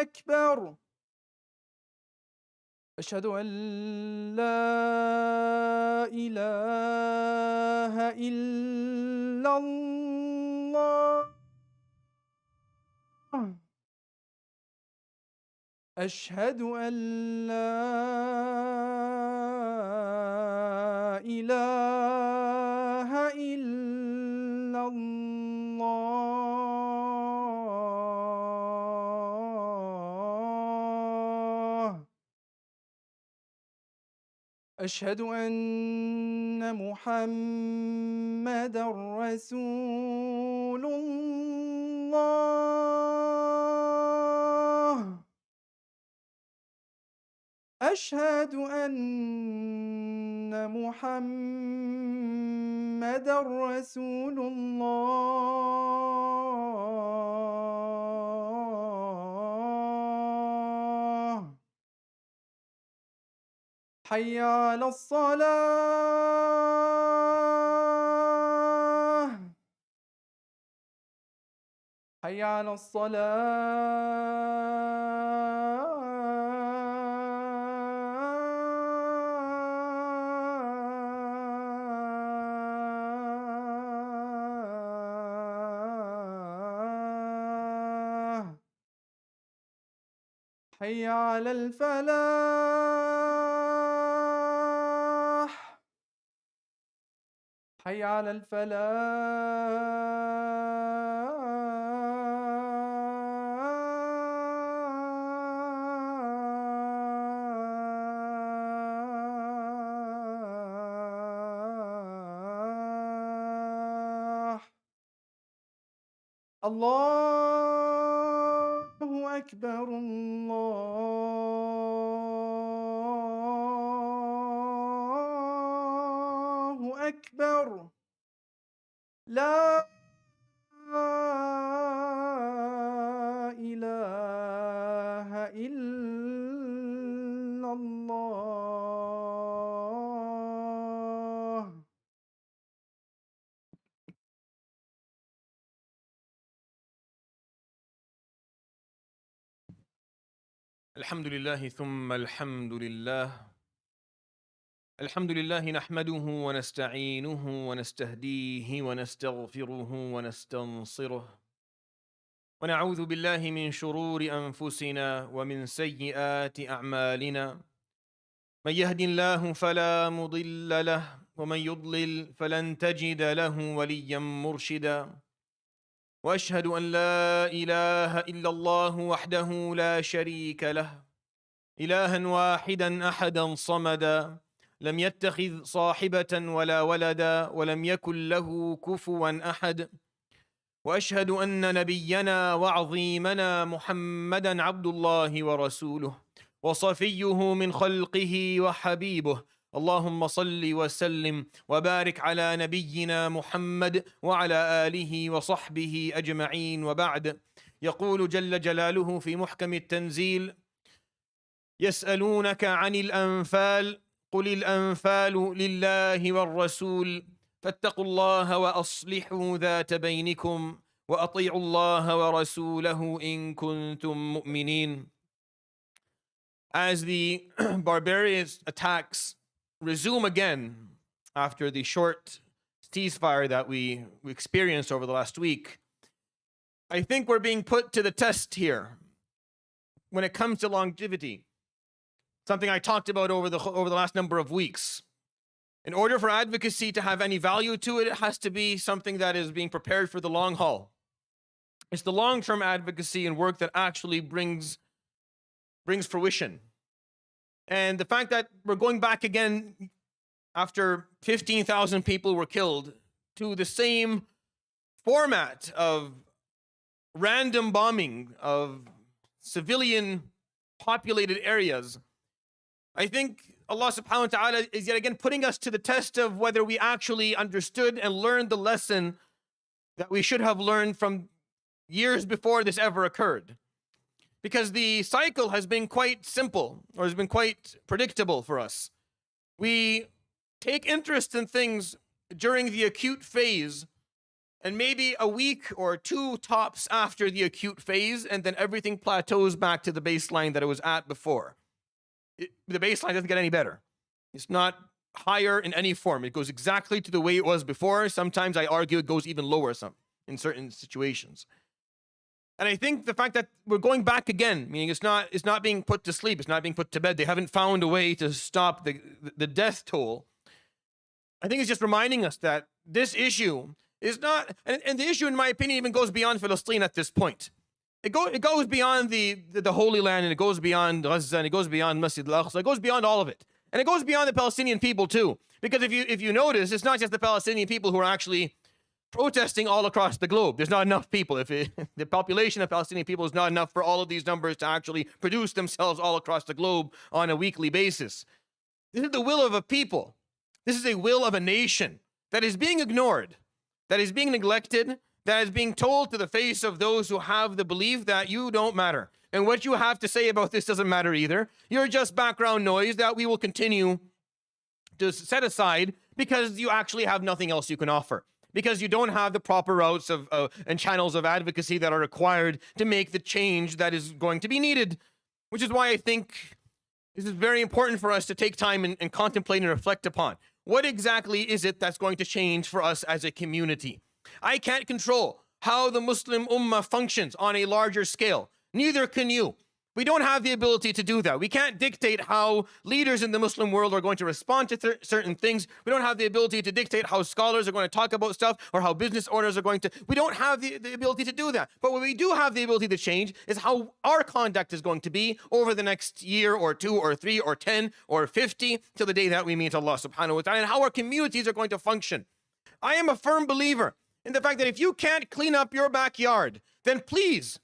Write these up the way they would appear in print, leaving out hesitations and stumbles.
أكبر أشهد أن لا إله إلا الله أشهد أن لا إله إلا الله أشهد أن محمدا رسول الله أشهد أن محمدا رسول الله حي على الصلاة حي على الصلاة حي على الفلاح حي على الفلاح الله أكبر الله أكبر لا إله إلا الله الحمد لله ثم الحمد لله الحمد لله نحمده ونستعينه ونستهديه ونستغفره ونستنصره ونعوذ بالله من شرور أنفسنا ومن سيئات أعمالنا من يهد الله فلا مضل له ومن يضلل فلن تجد له وليا مرشدا وأشهد أن لا إله إلا الله وحده لا شريك له إلها واحدا أحدا صمدا لم يتخذ صاحبة ولا ولدا ولم يكن له كفوا أحد وأشهد أن نبينا وعظيمنا محمدا عبد الله ورسوله وصفيه من خلقه وحبيبه اللهم صل وسلم وبارك على نبينا محمد وعلى آله وصحبه أجمعين وبعد. يقول جل جلاله في محكم التنزيل: يسألونك عن الأنفال قل الأنفال لله والرسول فاتقوا الله وأصلحوا ذات بينكم وأطيعوا الله ورسوله إن كنتم مؤمنين. As the barbarous attacks resume again after the short ceasefire that we experienced over the last week, I think we're being put to the test here when it comes to longevity. Something I talked about over the last number of weeks. In order for advocacy to have any value to it, it has to be something that is being prepared for the long haul. It's the long-term advocacy and work that actually brings fruition. And the fact that we're going back again after 15,000 people were killed to the same format of random bombing of civilian populated areas, I think Allah subhanahu wa ta'ala is yet again putting us to the test of whether we actually understood and learned the lesson that we should have learned from years before this ever occurred. Because the cycle has been quite simple, or has been quite predictable for us. We take interest in things during the acute phase and maybe a week or two tops after the acute phase, and then everything plateaus back to the baseline that it was at before. The baseline doesn't get any better. It's not higher in any form. It goes exactly to the way it was before. Sometimes I argue it goes even lower in certain situations. And I think the fact that we're going back again, meaning it's not being put to sleep, it's not being put to bed, they haven't found a way to stop the death toll. I think it's just reminding us that this issue is not, and the issue in my opinion even goes beyond Palestine at this point. It goes beyond the Holy Land, and it goes beyond Gaza, and it goes beyond Masjid al-Aqsa, it goes beyond all of it. And it goes beyond the Palestinian people too. Because if you notice, it's not just the Palestinian people who are actually protesting all across the globe. There's not enough people. The population of Palestinian people is not enough for all of these numbers to actually produce themselves all across the globe on a weekly basis. This is the will of a people. This is a will of a nation that is being ignored, that is being neglected, that is being told to the face of those who have the belief that you don't matter. And what you have to say about this doesn't matter either. You're just background noise that we will continue to set aside because you actually have nothing else you can offer. Because you don't have the proper routes and channels of advocacy that are required to make the change that is going to be needed. Which is why I think this is very important for us to take time and contemplate and reflect upon. What exactly is it that's going to change for us as a community? I can't control how the Muslim Ummah functions on a larger scale. Neither can you. We don't have the ability to do that. We can't dictate how leaders in the Muslim world are going to respond to certain things. We don't have the ability to dictate how scholars are going to talk about stuff or how business owners are going to. We don't have the ability to do that. But what we do have the ability to change is how our conduct is going to be over the next year or 2 or 3 or 10 or 50 till the day that we meet Allah subhanahu wa ta'ala, and how our communities are going to function. I am a firm believer in the fact that if you can't clean up your backyard, then please,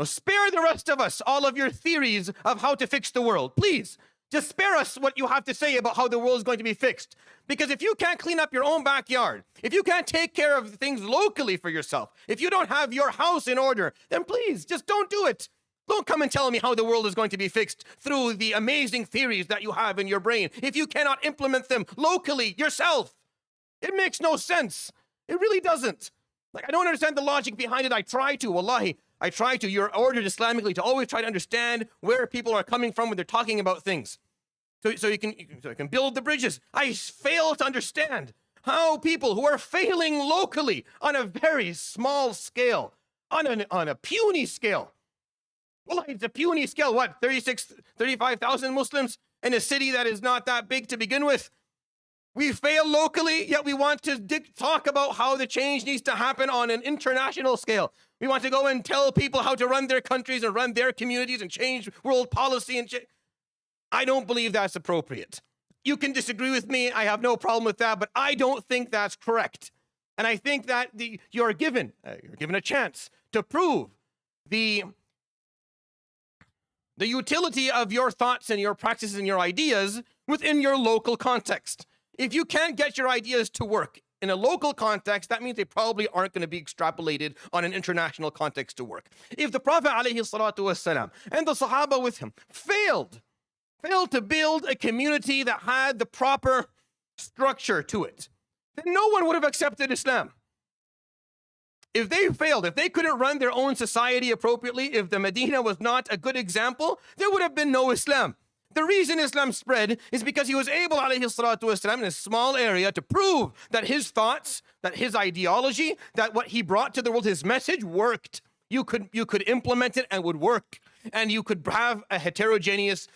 spare the rest of us all of your theories of how to fix the world. Please, just spare us what you have to say about how the world is going to be fixed. Because if you can't clean up your own backyard, if you can't take care of things locally for yourself, if you don't have your house in order, then please, just don't do it. Don't come and tell me how the world is going to be fixed through the amazing theories that you have in your brain if you cannot implement them locally yourself. It makes no sense. It really doesn't. I don't understand the logic behind it. I try to, wallahi. I try to. You're ordered Islamically to always try to understand where people are coming from when they're talking about things. So you can build the bridges. I fail to understand how people who are failing locally on a very small scale, on a puny scale. Well, it's a puny scale. What, 35,000 Muslims in a city that is not that big to begin with? We fail locally, yet we want to talk about how the change needs to happen on an international scale. We want to go and tell people how to run their countries and run their communities and change world policy. I don't believe that's appropriate. You can disagree with me. I have no problem with that, but I don't think that's correct. And I think that you're given a chance to prove the utility of your thoughts and your practices and your ideas within your local context. If you can't get your ideas to work in a local context, that means they probably aren't going to be extrapolated on an international context to work. If the Prophet ﷺ and the Sahaba with him failed to build a community that had the proper structure to it, then no one would have accepted Islam. If they failed, if they couldn't run their own society appropriately, if the Medina was not a good example, there would have been no Islam. The reason Islam spread is because he was able, ﷺ, in a small area to prove that his thoughts, that his ideology, that what he brought to the world, his message worked. You could implement it and it would work. And you could have a heterogeneous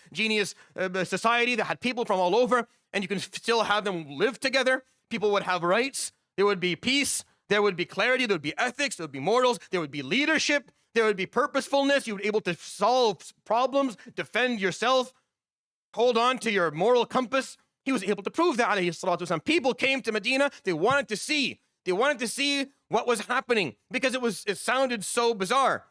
society that had people from all over, and you can still have them live together. People would have rights. There would be peace. There would be clarity. There would be ethics. There would be morals. There would be leadership. There would be purposefulness. You would be able to solve problems, defend yourself, hold on to your moral compass. He was able to prove that, alayhi salatu wasalam. People came to Medina. They wanted to see what was happening because it sounded so bizarre.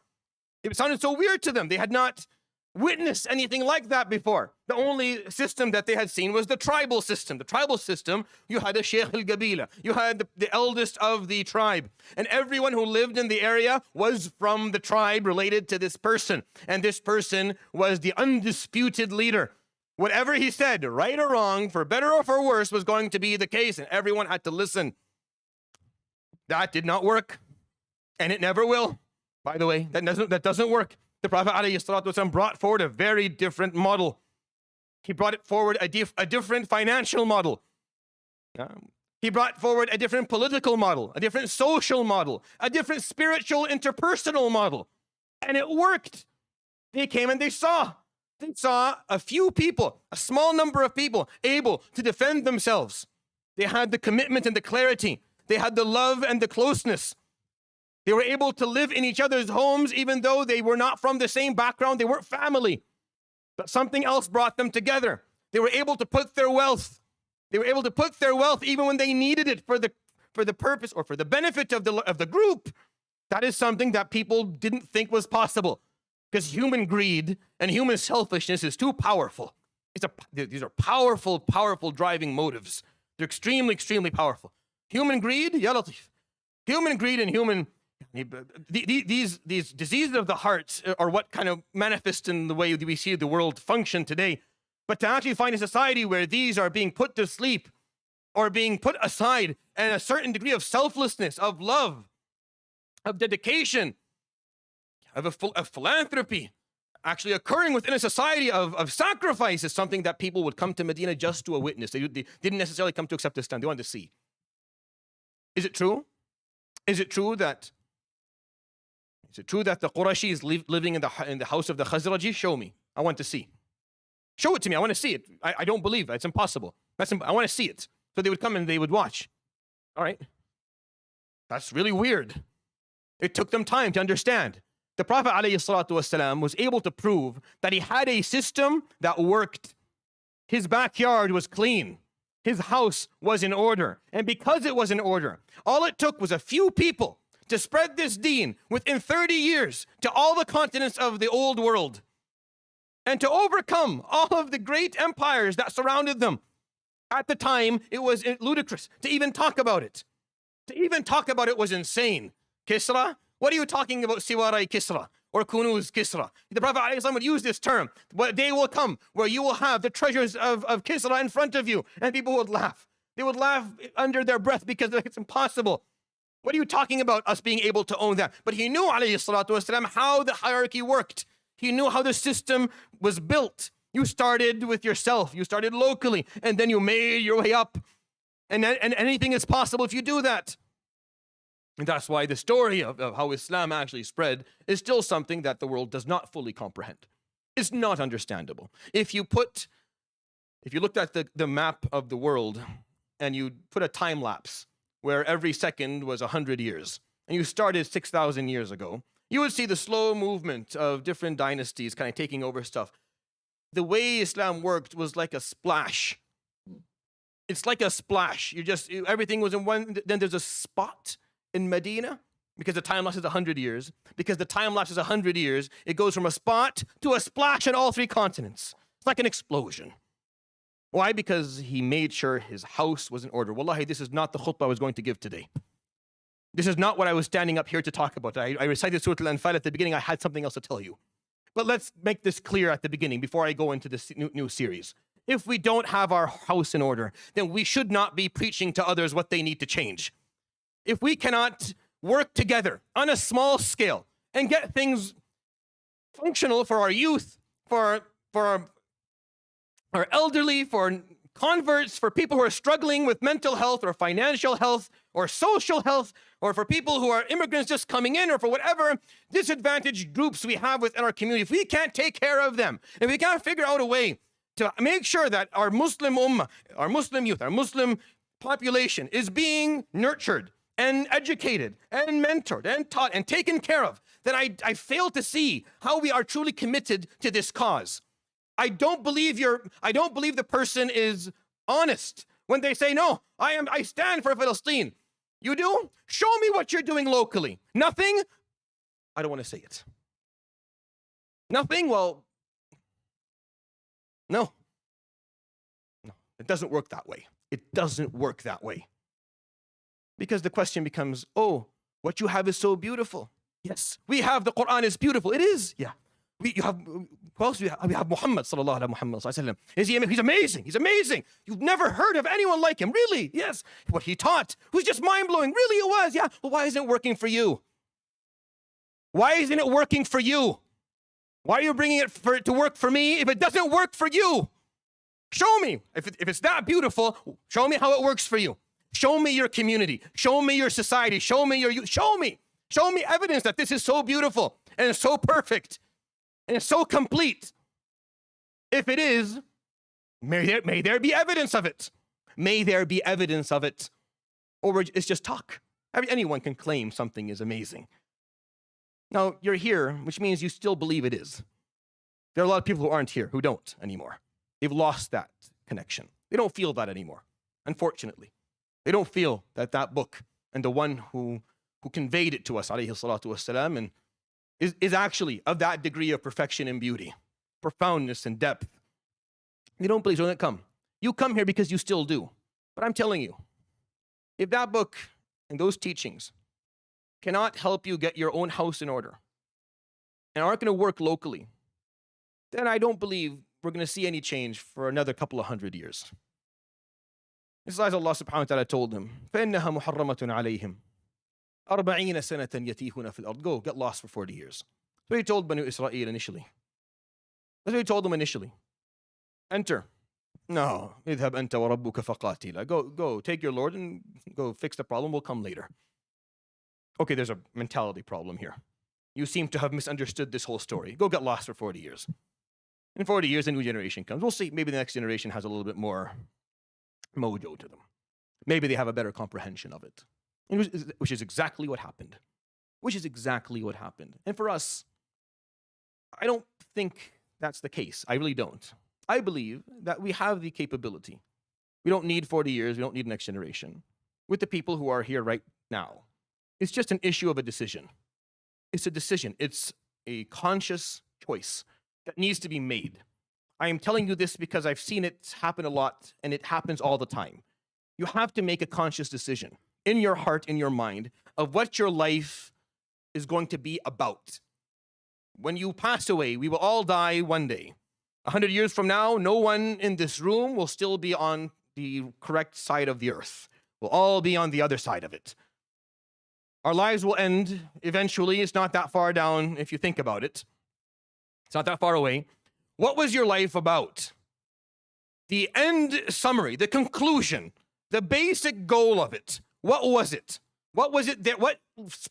It sounded so weird to them. They had not witnessed anything like that before. The only system that they had seen was the tribal system. The tribal system, you had a Sheikh al-Gabila. You had the eldest of the tribe. And everyone who lived in the area was from the tribe related to this person. And this person was the undisputed leader. Whatever he said, right or wrong, for better or for worse, was going to be the case, and everyone had to listen. That did not work. And it never will. By the way, that doesn't work. The Prophet ﷺ brought forward a very different model. He brought forward a different financial model. He brought forward a different political model, a different social model, a different spiritual interpersonal model. And it worked. They came and they saw a few people, a small number of people able to defend themselves. They had the commitment and the clarity. They had the love and the closeness. They were able to live in each other's homes even though they were not from the same background. They weren't family. But something else brought them together. They were able to put their wealth. They were able to put their wealth even when they needed it for the purpose or for the benefit of the group. That is something that people didn't think was possible because human greed and human selfishness is too powerful. These are powerful, powerful driving motives. They're extremely, extremely powerful. Human greed, ya Latif. Human greed and human... These diseases of the heart are what kind of manifest in the way that we see the world function today. But to actually find a society where these are being put to sleep or being put aside, and a certain degree of selflessness, of love, of dedication, of philanthropy actually occurring within a society of sacrifice is something that people would come to Medina just to a witness. They didn't necessarily come to accept Islam. They wanted to see. Is it true? Is it true that the Qurashi is living in the house of the Khazraji? Show me. I want to see. Show it to me. I want to see it. I don't believe it. It's impossible. I want to see it. So they would come and they would watch. All right. That's really weird. It took them time to understand. The Prophet ﷺ was able to prove that he had a system that worked. His backyard was clean. His house was in order. And because it was in order, all it took was a few people to spread this deen within 30 years to all the continents of the old world and to overcome all of the great empires that surrounded them. At the time, it was ludicrous to even talk about it. To even talk about it was insane. Kisra? What are you talking about, Siwarai Kisra or Kunuz Kisra? The Prophet ﷺ would use this term. But a day will come where you will have the treasures of Kisra in front of you, and people would laugh. They would laugh under their breath because it's impossible. What are you talking about, us being able to own that? But he knew, ﷺ, how the hierarchy worked. He knew how the system was built. You started with yourself. You started locally, and then you made your way up. And anything is possible if you do that. And that's why the story of how Islam actually spread is still something that the world does not fully comprehend. It's not understandable. If you looked at the map of the world and you put a time lapse where every second was 100 years, and you started 6,000 years ago, you would see the slow movement of different dynasties kind of taking over stuff. The way Islam worked was like a splash. It's like a splash. Everything was in one, then there's a spot in Medina, because the time lapse is 100 years. Because the time lapse is 100 years, it goes from a spot to a splash on all three continents. It's like an explosion. Why? Because he made sure his house was in order. Wallahi, this is not the khutbah I was going to give today. This is not what I was standing up here to talk about. I recited Surah Al-Anfal at the beginning. I had something else to tell you. But let's make this clear at the beginning before I go into this new series. If we don't have our house in order, then we should not be preaching to others what they need to change. If we cannot work together on a small scale and get things functional for our youth, for our elderly, for converts, for people who are struggling with mental health or financial health or social health, or for people who are immigrants just coming in, or for whatever disadvantaged groups we have within our community, if we can't take care of them, if we can't figure out a way to make sure that our Muslim ummah, our Muslim youth, our Muslim population is being nurtured and educated and mentored and taught and taken care of, then I fail to see how we are truly committed to this cause. I don't believe the person is honest when they say, no, I stand for Palestine. You do? Show me what you're doing locally. Nothing? I don't want to say it. Nothing? Well, no. No, it doesn't work that way. It doesn't work that way. Because the question becomes, oh, what you have is so beautiful. Yes, we have the Quran is beautiful. It is, yeah. You have, who else do we have? We have Muhammad sallallahu alaihi wasallam. He's amazing. He's amazing. You've never heard of anyone like him. Really? Yes. What he taught was just mind-blowing. Really, it was. Yeah. Well, why isn't it working for you? Why isn't it working for you? Why are you bringing it for it to work for me if it doesn't work for you? Show me. If it's that beautiful, show me how it works for you. Show me your community. Show me your society. Show me your youth. Show me. Show me evidence that this is so beautiful and it's so perfect and it's so complete. If it is, may there be evidence of it. May there be evidence of it. Or it's just talk. I mean, anyone can claim something is amazing. Now, you're here, which means you still believe it is. There are a lot of people who aren't here, who don't anymore. They've lost that connection. They don't feel that anymore, unfortunately. They don't feel that that book and the one who conveyed it to us, alayhi salatu wassalam, and is actually of that degree of perfection and beauty, profoundness and depth. They don't believe, so don't come. You come here because you still do. But I'm telling you, if that book and those teachings cannot help you get your own house in order and aren't going to work locally, then I don't believe we're going to see any change for another couple of 100 years. This is as Allah subhanahu wa ta'ala told him, فَإِنَّهَا مُحَرَّمَةٌ عَلَيْهِمْ 40 سَنَةً يَتِيهُونَ فِي الْأَرْضِ. Go, get lost for 40 years. That's what he told Banu Israel initially. That's what he told them initially. Enter. No. اذهب أنت وربك فقاتلا. Go, take your Lord and go fix the problem. We'll come later. Okay, there's a mentality problem here. You seem to have misunderstood this whole story. Go get lost for 40 years. In 40 years, a new generation comes. We'll see. Maybe the next generation has a little bit more mojo to them. Maybe they have a better comprehension of it. Which is exactly what happened. Which is exactly what happened. And for us, I don't think that's the case. I really don't. I believe that we have the capability. We don't need 40 years. We don't need next generation. With the people who are here right now. It's just an issue of a decision. It's a decision. It's a conscious choice that needs to be made. I am telling you this because I've seen it happen a lot, and it happens all the time. You have to make a conscious decision in your heart, in your mind, of what your life is going to be about. When you pass away, we will all die one day. 100 years from now, no one in this room will still be on the correct side of the earth. We'll all be on the other side of it. Our lives will end eventually. It's not that far down if you think about it. It's not that far away. What was your life about? The end summary, the conclusion, the basic goal of it. What was it? What was it that, what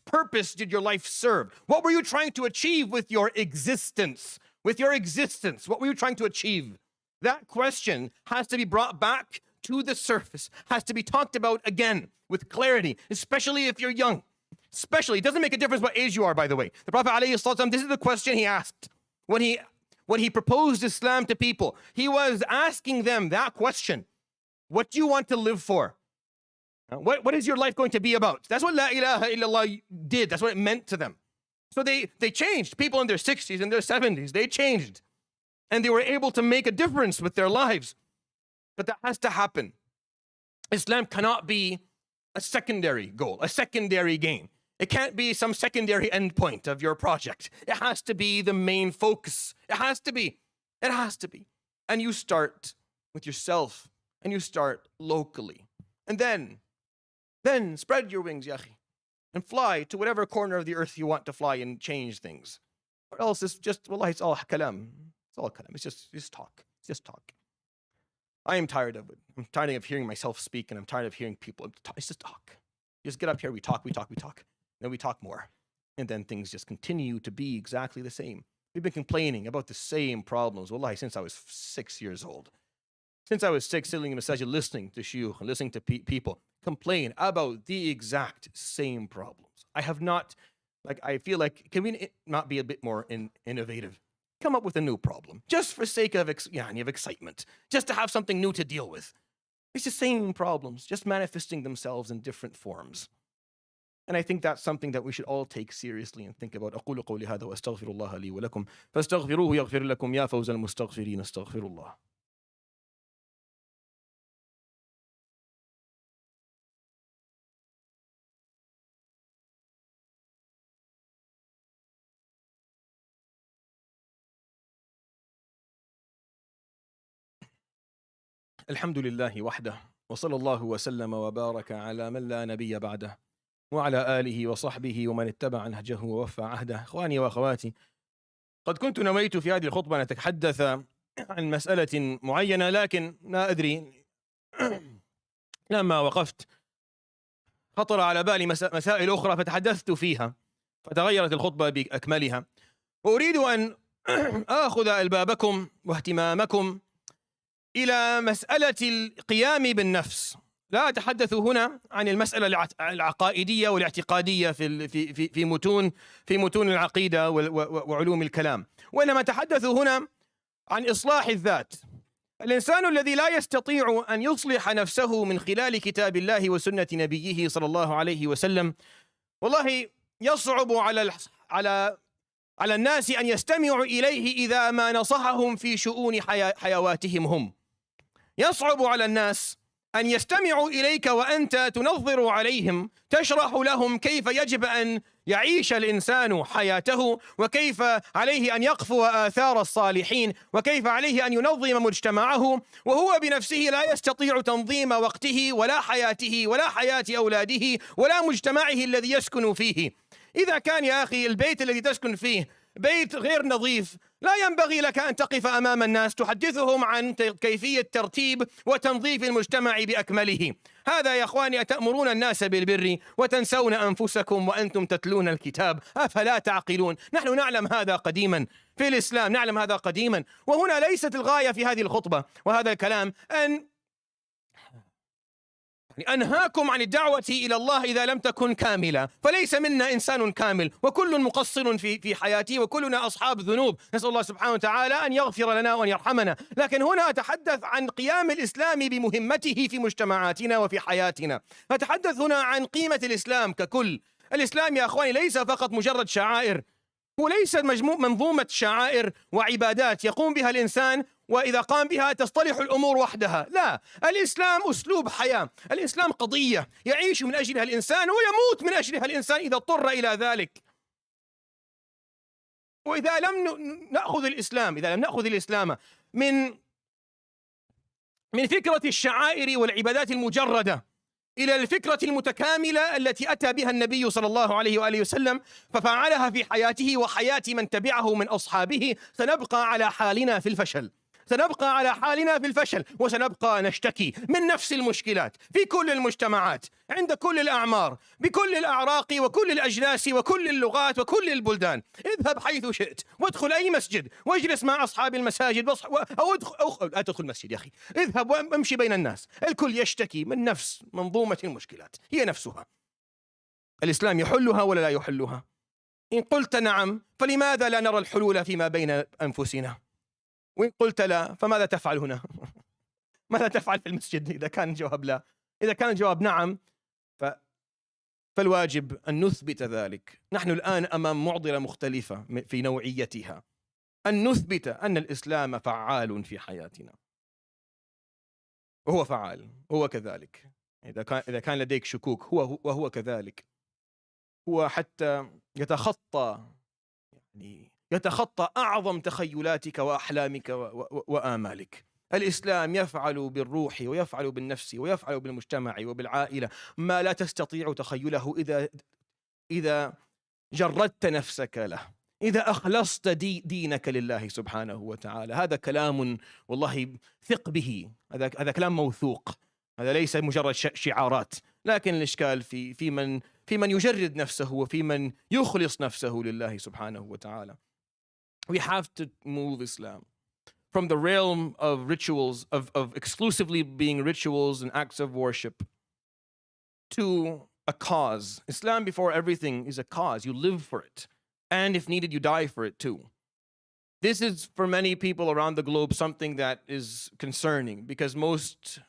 purpose did your life serve? What were you trying to achieve with your existence? With your existence, what were you trying to achieve? That question has to be brought back to the surface, has to be talked about again with clarity, especially if you're young. Especially, it doesn't make a difference what age you are, by the way. The Prophet ﷺ, this is the question he asked when he proposed Islam to people. He was asking them that question. What do you want to live for? What is your life going to be about? That's what La ilaha illallah did. That's what it meant to them. So they changed. People in their 60s and their 70s, they changed. And they were able to make a difference with their lives. But that has to happen. Islam cannot be a secondary goal, a secondary gain. It can't be some secondary endpoint of your project. It has to be the main focus. It has to be. It has to be. And you start with yourself, and you start locally. And then spread your wings, yahi, and fly to whatever corner of the earth you want to fly and change things. Or else it's just, wallahi, it's all kalam. It's all kalam. It's just talk. It's just talk. I am tired of it. I'm tired of hearing myself speak, and I'm tired of hearing people. It's just talk. Just get up here, we talk. Then we talk more. And then things just continue to be exactly the same. We've been complaining about the same problems, wallahi, since I was 6 years old. Since I was 6, sitting in the masjid, listening to shuyukh, listening to people complain about the exact same problems. I have not, I feel like, can we not be a bit more innovative? Come up with a new problem, just for sake of excitement, just to have something new to deal with. It's the same problems, just manifesting themselves in different forms. And I think that's something that we should all take seriously and think about. أقول قولي هذا وأستغفر الله لي ولكم فاستغفروه يغفر لكم يا فوز المستغفرين استغفر الله. الحمد لله وحده، وصلى الله وسلم وبارك على من لا نبي بعده، وعلى آله وصحبه ومن اتبع نهجه ووفى عهده. إخواني وأخواتي، قد كنت نويت في هذه الخطبة أن أتحدث عن مسألة معينة، لكن لا أدري لما وقفت خطر على بالي مسائل أخرى فتحدثت فيها، فتغيرت الخطبة بأكملها. وأريد أن آخذ ألبابكم واهتمامكم إلى مسألة القيام بالنفس. لا أتحدث هنا عن المسألة العقائدية والاعتقادية في متون العقيدة وعلوم الكلام، وإنما أتحدث هنا عن إصلاح الذات. الإنسان الذي لا يستطيع أن يصلح نفسه من خلال كتاب الله وسنة نبيه صلى الله عليه وسلم، والله يصعب على الناس أن يستمعوا إليه إذا ما نصحهم في شؤون حيواتهم هم. يصعب على الناس أن يستمعوا إليك وأنت تنظر عليهم، تشرح لهم كيف يجب أن يعيش الإنسان حياته، وكيف عليه أن يقفو آثار الصالحين، وكيف عليه أن ينظم مجتمعه، وهو بنفسه لا يستطيع تنظيم وقته ولا حياته ولا حياة أولاده ولا مجتمعه الذي يسكن فيه. إذا كان يا أخي البيت الذي تسكن فيه بيت غير نظيف، لا ينبغي لك أن تقف أمام الناس تحدثهم عن كيفية ترتيب وتنظيف المجتمع بأكمله. هذا يا أخواني أتأمرون الناس بالبر وتنسون أنفسكم وأنتم تتلون الكتاب، أفلا تعقلون؟ نحن نعلم هذا قديما في الإسلام، نعلم هذا قديما، وهنا ليست الغاية في هذه الخطبة وهذا الكلام أن أنهاكم عن الدعوة إلى الله إذا لم تكن كاملة، فليس منا إنسان كامل، وكل مقصر في حياته، وكلنا أصحاب ذنوب، نسأل الله سبحانه وتعالى أن يغفر لنا وأن يرحمنا. لكن هنا أتحدث عن قيام الإسلام بمهمته في مجتمعاتنا وفي حياتنا. أتحدث هنا عن قيمة الإسلام ككل. الإسلام يا أخواني ليس فقط مجرد شعائر، هو ليس منظومة شعائر وعبادات يقوم بها الإنسان وإذا قام بها تصطلح الأمور وحدها. لا، الإسلام أسلوب حياة، الإسلام قضية يعيش من أجلها الإنسان ويموت من أجلها الإنسان إذا اضطر إلى ذلك. وإذا لم نأخذ الإسلام من فكرة الشعائر والعبادات المجردة إلى الفكرة المتكاملة التي أتى بها النبي صلى الله عليه وآله وسلم ففعلها في حياته وحياة من تبعه من أصحابه، سنبقى على حالنا في الفشل، وسنبقى نشتكي من نفس المشكلات في كل المجتمعات، عند كل الأعمار، بكل الأعراق وكل الأجناس وكل اللغات وكل البلدان. اذهب حيث شئت وادخل أي مسجد واجلس مع أصحاب المساجد لا تدخل مسجد يا أخي، اذهب وامشي بين الناس، الكل يشتكي من نفس منظومة المشكلات هي نفسها. الإسلام يحلها ولا لا يحلها؟ إن قلت نعم فلماذا لا نرى الحلول فيما بين أنفسنا؟ وإن قلت لا فماذا تفعل هنا؟ ماذا تفعل في المسجد إذا كان الجواب لا؟ إذا كان الجواب نعم فالواجب أن نثبت ذلك. نحن الآن أمام معضلة مختلفة في نوعيتها، أن نثبت أن الإسلام فعال في حياتنا، وهو فعال، هو كذلك. إذا كان لديك شكوك وهو كذلك، هو حتى يتخطى أعظم تخيلاتك وأحلامك وآمالك. الإسلام يفعل بالروح ويفعل بالنفس ويفعل بالمجتمع وبالعائلة ما لا تستطيع تخيله إذا جردت نفسك له، إذا أخلصت دينك لله سبحانه وتعالى. هذا كلام والله ثق به، هذا كلام موثوق، هذا ليس مجرد شعارات. لكن الإشكال في من يجرد نفسه وفي من يخلص نفسه لله سبحانه وتعالى. We have to move Islam from the realm of rituals, of exclusively being rituals and acts of worship, to a cause. Islam, before everything, is a cause. You live for it. And if needed, you die for it too. This is, for many people around the globe, something that is concerning, because most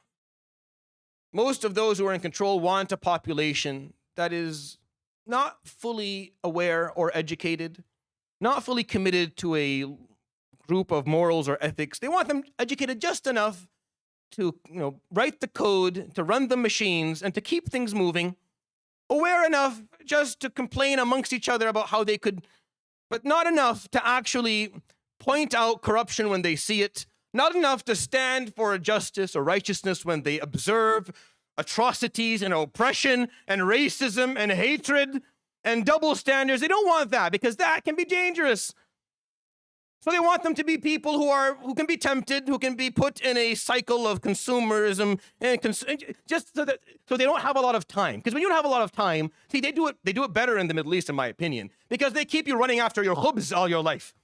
of those who are in control want a population that is not fully aware or educated, not fully committed to a group of morals or ethics. They want them educated just enough to, write the code, to run the machines, and to keep things moving. Aware enough just to complain amongst each other about how they could, but not enough to actually point out corruption when they see it, not enough to stand for justice or righteousness when they observe atrocities and oppression and racism and hatred and double standards. They don't want that because that can be dangerous. So they want them to be people who can be tempted, who can be put in a cycle of consumerism, and just so they don't have a lot of time. Because when you don't have a lot of time, see, they do it better in the Middle East, in my opinion, because they keep you running after your khubz all your life.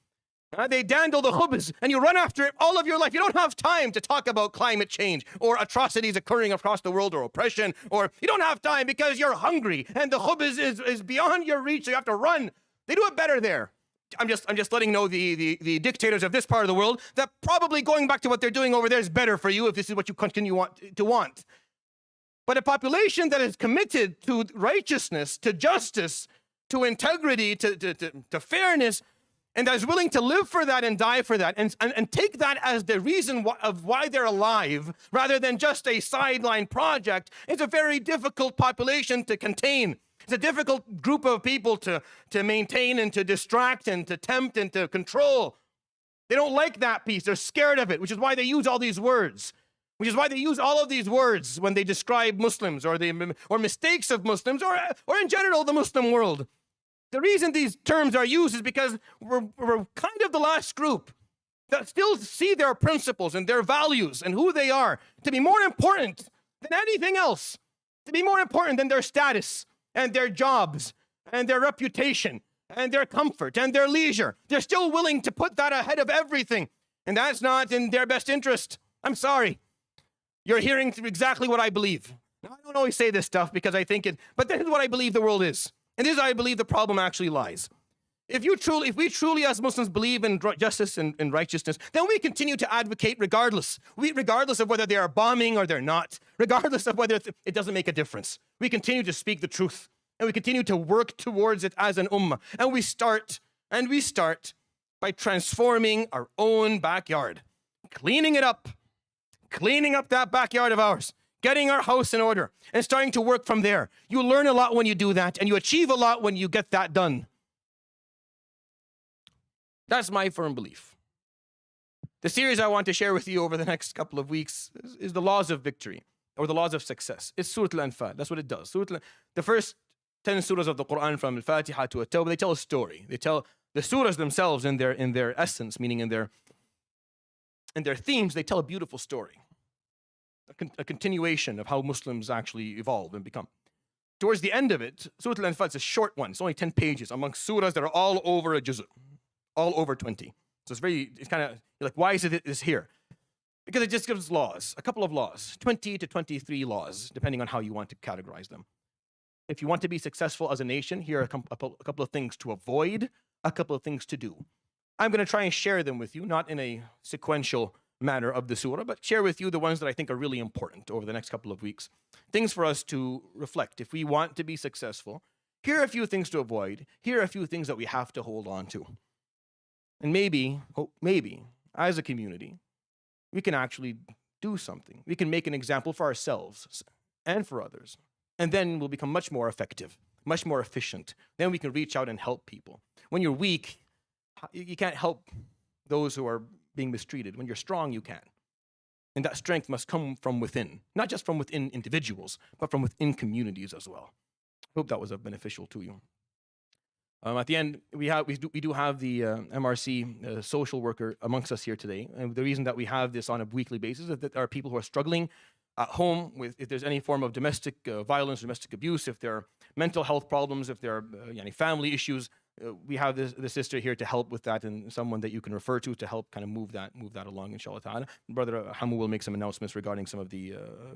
They dandle the khubz, and you run after it all of your life. You don't have time to talk about climate change or atrocities occurring across the world or oppression, or you don't have time because you're hungry and the khubz is beyond your reach, so you have to run. They do it better there. I'm just letting you know the dictators of this part of the world that probably going back to what they're doing over there is better for you if this is what you continue to want. But a population that is committed to righteousness, to justice, to integrity, to fairness, and that is willing to live for that and die for that, and take that as the reason of why they're alive, rather than just a sideline project, it's a very difficult population to contain. It's a difficult group of people to maintain and to distract and to tempt and to control. They don't like that piece. They're scared of it, which is why they use all these words. Which is why they use all of these words when they describe Muslims or mistakes of Muslims or in general the Muslim world. The reason these terms are used is because we're kind of the last group that still see their principles and their values and who they are to be more important than anything else, to be more important than their status and their jobs and their reputation and their comfort and their leisure. They're still willing to put that ahead of everything, and that's not in their best interest. I'm sorry. You're hearing exactly what I believe. Now, I don't always say this stuff because I think it, but this is what I believe the world is. And this is where I believe the problem actually lies. If we truly as Muslims believe in justice and righteousness, then we continue to advocate regardless of whether they are bombing or they're not, regardless of whether it doesn't make a difference. We continue to speak the truth, and we continue to work towards it as an ummah. And we start by transforming our own backyard, cleaning up that backyard of ours, getting our house in order, and starting to work from there. You learn a lot when you do that, and you achieve a lot when you get that done. That's my firm belief. The series I want to share with you over the next couple of weeks is the laws of victory, or the laws of success. It's Surah Al-Anfal. That's what it does. The first 10 surahs of the Quran, from Al-Fatiha to At-Tawbah, they tell a story. They tell the surahs themselves in their essence, meaning in their themes, they tell a beautiful story. A continuation of how Muslims actually evolve and become. Towards the end of it, Surah Al-Anfal is a short one. It's only 10 pages amongst surahs that are all over a juz'. All over 20. So it's kind of, you're like, why is this here? Because it just gives laws, a couple of laws, 20 to 23 laws, depending on how you want to categorize them. If you want to be successful as a nation, here are a couple of things to avoid, a couple of things to do. I'm going to try and share them with you, not in a sequential manner of the surah, but share with you the ones that I think are really important over the next couple of weeks. Things for us to reflect. If we want to be successful, here are a few things to avoid. Here are a few things that we have to hold on to. And maybe, as a community, we can actually do something. We can make an example for ourselves and for others. And then we'll become much more effective, much more efficient. Then we can reach out and help people. When you're weak, you can't help those who are being mistreated. When you're strong, you can. And that strength must come from within, not just from within individuals, but from within communities as well. I hope that was beneficial to you. At the end, we do have the MRC social worker amongst us here today. And the reason that we have this on a weekly basis is that there are people who are struggling at home with, if there's any form of domestic violence, domestic abuse, if there are mental health problems, if there are any family issues. We have the sister here to help with that, and someone that you can refer to help kind of move that along, inshallah ta'ala. Brother Hamu will make some announcements regarding some of the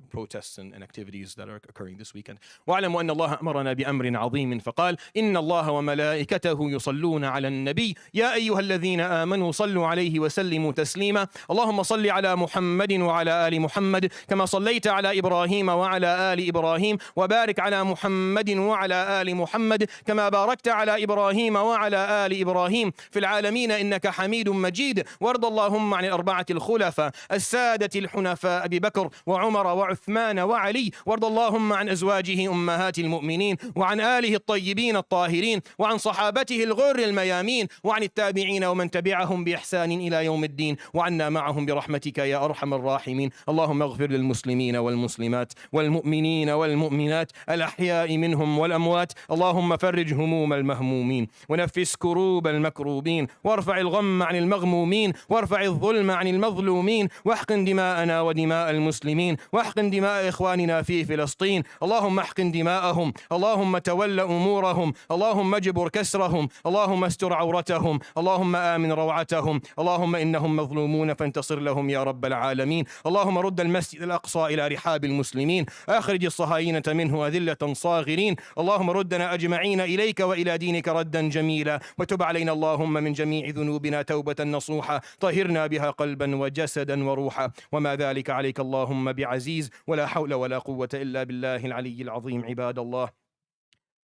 protests and activities that are occurring this weekend. وَاعْلَمُوا أَنَّ اللَّهَ أَمَرَنَا بِأَمْرٍ عَظِيمٍ فَقَالَ إِنَّ اللَّهَ وَمَلَائِكَتَهُ يُصَلُّونَ عَلَى النَّبِيِّ يَا أَيُّهَا الَّذِينَ آمَنُوا صَلُّوا عَلَيْهِ وَسَلِّمُوا تَسْلِيمًا اللهم صل على محمد وعلى آل محمد كما صليت على إبراهيم وعلى آل إبراهيم وبارك على محمد وعلى آل محمد كما باركت على إبراهيم إبراهيم وعلى آل إبراهيم في العالمين إنك حميد مجيد. وارض اللهم عن الأربعة الخلفاء السادة الحنفاء أبي بكر وعمر وعثمان وعلي. وارض اللهم عن أزواجه أمهات المؤمنين وعن آله الطيبين الطاهرين وعن صحابته الغر الميامين وعن التابعين ومن تبعهم بإحسان إلى يوم الدين، وعنا معهم برحمتك يا أرحم الراحمين. اللهم اغفر للمسلمين والمسلمات والمؤمنين والمؤمنات الأحياء منهم والأموات. اللهم فرج هموم المهمومين ونفس كروب المكروبين وارفع الغم عن المغمومين وارفع الظلم عن المظلومين واحقن دماءنا ودماء المسلمين واحقن دماء إخواننا في فلسطين. اللهم احقن دماءهم، اللهم تول أمورهم، اللهم اجبر كسرهم، اللهم استر عورتهم، اللهم آمن روعتهم، اللهم إنهم مظلومون فانتصر لهم يا رب العالمين. اللهم رد المسجد الأقصى إلى رحاب المسلمين، أخرج الصهاينة منه أذلة صاغرين. اللهم ردنا أجمعين إليك وإلى دينك ردا جميلا، وتب علينا اللهم من جميع ذنوبنا توبة نصوحة طهرنا بها قلبا وجسدا وروحا، وما ذلك عليك اللهم بعزيز، ولا حول ولا قوة إلا بالله العلي العظيم. عباد الله،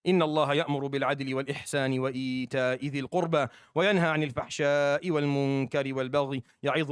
إن الله يأمر بالعدل والإحسان وإيتاء ذي القربى وينهى عن الفحشاء والمنكر والبغي يعظ